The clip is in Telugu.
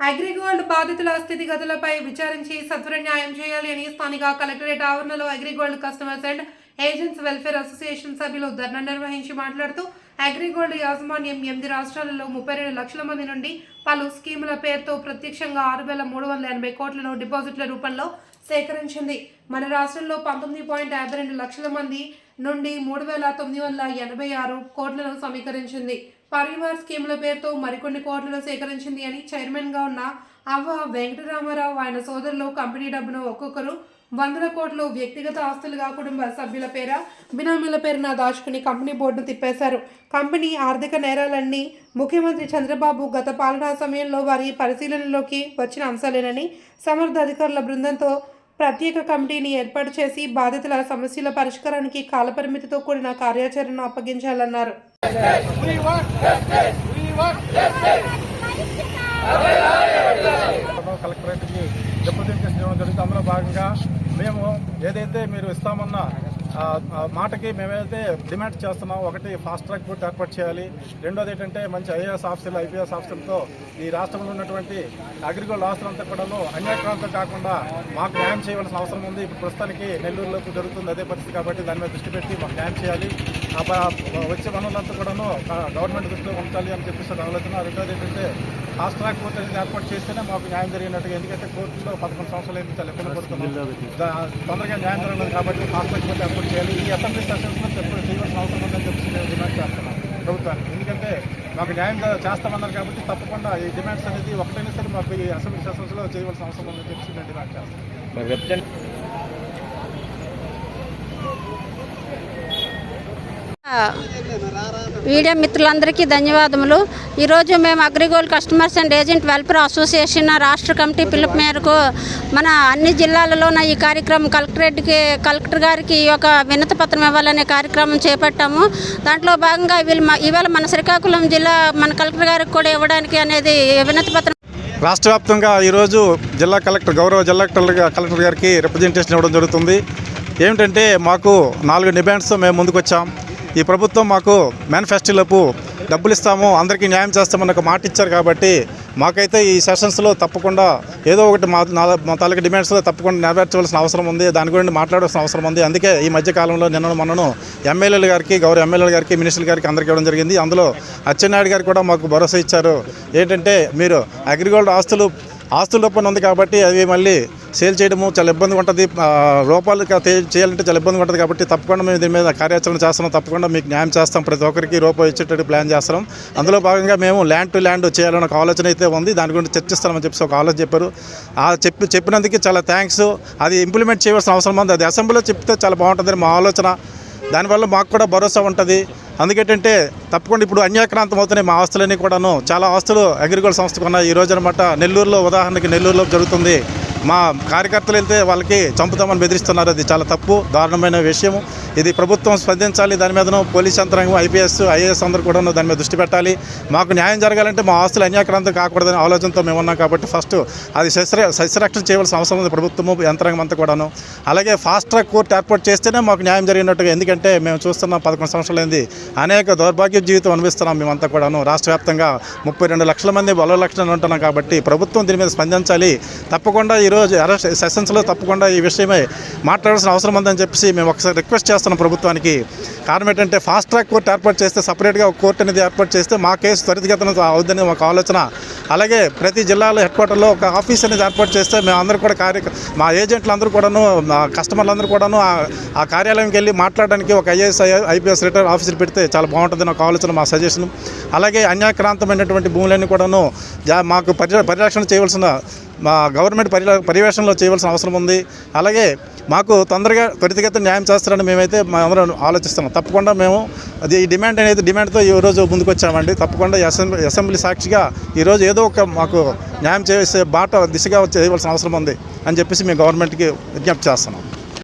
అగ్రిగోల్డ్ బాధితుల స్థితిగతులపై విచారించి సత్వర న్యాయం చేయాలి అని స్థానిక కలెక్టరేట్ ఆవరణలో AgriGold customers and agents welfare association సభ్యులు ధర్నా నిర్వహించి మాట్లాడుతూ అగ్రిగోల్డ్ యాజమాన్యం 8 రాష్ట్రాలలో 32 లక్షల మంది నుండి పలు స్కీముల పేరుతో ప్రత్యక్షంగా 6,380 కోట్లను డిపాజిట్ల రూపంలో సేకరించింది. మన రాష్ట్రంలో 19.52 లక్షల మంది నుండి 3,986 కోట్లను సమీకరించింది. పరివార్ స్కీముల పేరుతో మరికొన్ని కోట్లను సేకరించింది అని చైర్మన్ గా ఉన్న అవ్వ వెంకటరామారావు ఆయన సోదరులు కంపెనీ డబ్బును ఒక్కొక్కరు 100 కోట్లు వ్యక్తిగత ఆస్తులుగా కుటుంబ సభ్యుల పేర బినామీల పేరున దాచుకుని కంపెనీ బోర్డును తిప్పేశారు. కంపెనీ ఆర్థిక నేరాలన్నీ ముఖ్యమంత్రి చంద్రబాబు గత పాలనా సమయంలో వారి పరిశీలనలోకి వచ్చిన అంశాలేనని సమర్థ అధికారుల బృందంతో ప్రత్యేక కమిటీని ఏర్పాటు చేసి బాధితుల సమస్యల పరిష్కారానికి కాలపరిమితితో కూడిన కార్యాచరణను అప్పగించాలన్నారు. కలెక్టరేట్కి రిప్రజెంటేషన్ ఇవ్వడం జరుగుతుంది. అందులో భాగంగా మేము ఏదైతే మీరు ఇస్తామన్న మాటకి మేమైతే డిమాండ్ చేస్తున్నాం. ఒకటి ఫాస్ట్ ట్రాక్ కోర్టు ఏర్పాటు చేయాలి. రెండోది ఏంటంటే మంచి ఐఏఎస్ ఆఫీసర్లు ఐపీఎస్ ఆఫీసర్లతో ఈ రాష్ట్రంలో ఉన్నటువంటి అగ్రిగోల్డ్ ఆస్తులంతా కూడాను అన్యాక్రాంతం కాకుండా మాకు న్యాయం చేయవలసిన అవసరం ఉంది. ఇప్పుడు ప్రస్తుతానికి నెల్లూరులోకి జరుగుతుంది అదే పరిస్థితి కాబట్టి దాని మీద దృష్టి పెట్టి మాకు న్యాయం చేయాలి. వచ్చే వనరులంతా కూడాను గవర్నమెంట్ దృష్టిలో ఉంచాలి అని చెప్పేసి ఆలోచన. రెండోది ఏంటంటే ఫాస్ట్ ట్రాక్ కోర్టు అనేది ఏర్పాటు చేస్తేనే మాకు న్యాయం జరిగినట్టుగా. ఎందుకంటే కోర్టులో 11 సంవత్సరాలు అయితే చాలా ఇబ్బంది పడుతున్నాం. తొందరగా న్యాయం జరగలేదు కాబట్టి ఫాస్ట్ ట్రాక్ కోర్టు ఏర్పాటు చేయాలి. ఈ అసెంబ్లీ సెషన్స్లో చేయవలసిన అవసరం ఉందని చెప్పి మేము డిమాండ్ చేస్తున్నాం ప్రభుత్వానికి. ఎందుకంటే మాకు న్యాయం చేస్తామన్నారు కాబట్టి తప్పకుండా ఈ డిమాండ్స్ అనేది ఒకటైనా సరే మాకు ఈ అసెంబ్లీ సెషన్స్లో చేయవలసిన అవసరం ఉందని చెప్పి మేము డిమాండ్ చేస్తాం. మీడియా మిత్రులందరికీ ధన్యవాదములు. ఈరోజు మేము AgriGold customers and agent welfare association రాష్ట్ర కమిటీ పిలుపు మేరకు మన అన్ని జిల్లాలలోన ఈ కార్యక్రమం కలెక్టర్ గారికి ఒక వినతి పత్రం ఇవ్వాలనే కార్యక్రమం చేపట్టాము. దాంట్లో భాగంగా ఇవాళ మన శ్రీకాకుళం జిల్లా మన కలెక్టర్ గారికి కూడా ఇవ్వడానికి అనేది వినతి పత్రం రాష్ట్ర వ్యాప్తంగా ఈరోజు జిల్లా కలెక్టర్ గౌరవ జిల్లా కలెక్టర్ గారికి రిప్రజెంటేషన్ ఇవ్వడం జరుగుతుంది. ఏమిటంటే మాకు 4 డిమాండ్స్తో మేము ముందుకు వచ్చాం. ఈ ప్రభుత్వం మాకు మేనిఫెస్టోలోపు డబ్బులు ఇస్తాము, అందరికీ న్యాయం చేస్తామని ఒక మాట ఇచ్చారు కాబట్టి మాకైతే ఈ సెషన్స్లో తప్పకుండా ఏదో ఒకటి మా తాలూకా డిమాండ్స్లో తప్పకుండా నెరవేర్చవలసిన అవసరం ఉంది. దాని గురించి మాట్లాడాల్సిన అవసరం ఉంది. అందుకే ఈ మధ్యకాలంలో మొన్నను ఎమ్మెల్యేల గారికి గౌరవ ఎమ్మెల్యేల గారికి మినిస్టర్ల గారికి అందరికీ ఇవ్వడం జరిగింది. అందులో అచ్చెన్నాయుడు గారు కూడా మాకు భరోసా ఇచ్చారు. ఏంటంటే మీరు అగ్రిగోల్డ్ ఆస్తుల రూపంలో ఉంది కాబట్టి అవి మళ్ళీ సేల్ చేయడము చాలా ఇబ్బందిగా ఉంటుంది, రూపాయలు చేయాలంటే చాలా ఇబ్బందిగా ఉంటుంది కాబట్టి తప్పకుండా మేము దీని మీద కార్యాచరణ చేస్తున్నాం. తప్పకుండా మీకు న్యాయం చేస్తాం. ప్రతి ఒక్కరికి రూపాయి ఇచ్చేటట్టు ప్లాన్ చేస్తున్నాం. అందులో భాగంగా మేము ల్యాండ్ టు ల్యాండ్ చేయాలన్న ఒక ఆలోచన అయితే ఉంది. దాని గురించి చర్చిస్తామని చెప్పి ఒక ఆలోచన చెప్పారు. చెప్పినందుకు చాలా థ్యాంక్స్. అది ఇంప్లిమెంట్ చేయవలసిన అవసరం ఉంది. అది అసెంబ్లీలో చెప్తే చాలా బాగుంటుందని మా ఆలోచన. దానివల్ల మాకు కూడా భరోసా ఉంటుంది. అందుకేంటంటే తప్పకుండా ఇప్పుడు అన్యాక్రాంతం అవుతున్నాయి మా ఆస్తులన్నీ కూడాను. చాలా ఆస్తులు అగ్రిగోల్డ్ సంస్థకు ఉన్నాయి. ఈ రోజు అనమాట నెల్లూరులో ఉదాహరణకి నెల్లూరులో జరుగుతుంది. మా కార్యకర్తలు వెళ్తే వాళ్ళకి చంపుతామని బెదిరిస్తున్నారు. అది చాలా తప్పు, దారుణమైన విషయం. ఇది ప్రభుత్వం స్పందించాలి. దాని మీదను పోలీస్ యంత్రాంగం ఐపీఎస్ ఐఏఎస్ అందరూ కూడా దాని మీద దృష్టి పెట్టాలి. మాకు న్యాయం జరగాలంటే మా ఆస్తులు అన్యాక్రాంతం కాకూడదనే ఆలోచనతో మేము ఉన్నాం కాబట్టి ఫస్ట్ అది సస్యరక్షణ చేయవలసిన అవసరం ఉంది ప్రభుత్వము యంత్రాంగం అంతా కూడాను. అలాగే ఫాస్ట్ ట్రాక్ కోర్టు ఏర్పాటు చేస్తేనే మాకు న్యాయం జరిగినట్టుగా. ఎందుకంటే మేము చూస్తున్నాం 11 సంవత్సరాలైంది అనేక దౌర్భాగ్య జీవితం అనుభవిస్తున్నాం మేమంతా కూడాను. రాష్ట్ర వ్యాప్తంగా 32 లక్షల మంది 40 లక్షలు ఉంటున్నాం కాబట్టి ప్రభుత్వం దీని మీద స్పందించాలి. తప్పకుండా ఈరోజు సెషన్స్లో తప్పకుండా ఈ విషయమై మాట్లాడాల్సిన అవసరం ఉందని చెప్పేసి మేము ఒకసారి రిక్వెస్ట్ చేస్తున్నాం ప్రభుత్వానికి. కారణం ఏంటంటే ఫాస్ట్ ట్రాక్ కోర్టు ఏర్పాటు చేస్తే సపరేట్గా ఒక కోర్టు అనేది ఏర్పాటు చేస్తే మా కేసు త్వరితగతిన అవుతుందని ఒక ఆలోచన. అలాగే ప్రతి జిల్లాలో హెడ్ క్వార్టర్లో ఒక ఆఫీస్ అనేది ఏర్పాటు చేస్తే మేమందరూ కూడా మా ఏజెంట్లు అందరూ కూడాను కస్టమర్లు అందరూ కూడాను ఆ కార్యాలయంకి వెళ్ళి మాట్లాడడానికి ఒక ఐఏఎస్ ఐపీఎస్ రిటైర్ ఆఫీసర్ పెడితే చాలా బాగుంటుందని ఒక ఆలోచన, మా సజెషన్. అలాగే అన్యాక్రాంతమైనటువంటి భూములన్నీ కూడాను మాకు పరిరక్షణ చేయవలసిన మా గవర్నమెంట్ పర్యవేక్షణలో చేయవలసిన అవసరం ఉంది. అలాగే మాకు తొందరగా త్వరితగతిన న్యాయం చేస్తారని మేమైతే అందరం ఆలోచిస్తున్నాం. తప్పకుండా మేము అది ఈ డిమాండ్తో ఈరోజు ముందుకు వచ్చామండి. తప్పకుండా అసెంబ్లీ సాక్షిగా ఈరోజు ఏదో ఒక మాకు న్యాయం చేసే దిశగా చేయవలసిన అవసరం ఉంది అని చెప్పేసి మేము గవర్నమెంట్కి విజ్ఞప్తి చేస్తున్నాం.